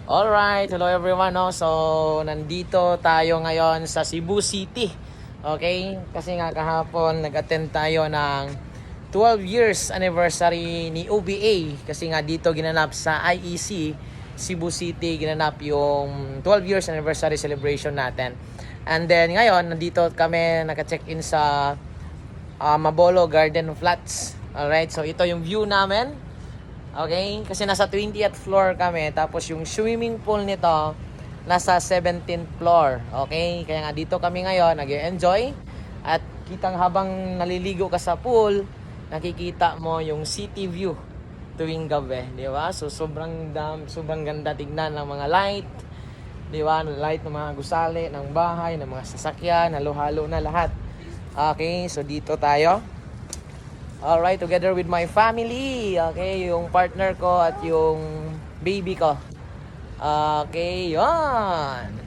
Alright, hello everyone. No? So, nandito tayo ngayon sa Cebu City. Okay? Kasi nga kahapon nag-attend tayo ng 12 years anniversary ni OBA. Kasi nga dito ginanap sa IEC, Cebu City, ginanap yung 12 years anniversary celebration natin. And then ngayon, nandito kami naka-check-in sa Mabolo Garden Flats. Alright, so ito yung view namin. Okay? Kasi nasa 20th floor kami. Tapos yung swimming pool nito, nasa 17th floor. Okay? Kaya nga dito kami ngayon, nag-enjoy. At kitang habang naliligo ka sa pool, nakikita mo yung city view tuwing gabi. Di ba? So, sobrang ganda tignan ng mga light. Di ba? Light ng mga gusali, ng bahay, ng mga sasakyan, halo-halo na lahat. Okay? So, dito tayo. Alright, together with my family. Okay, yung partner ko at yung baby ko. Okay, yun.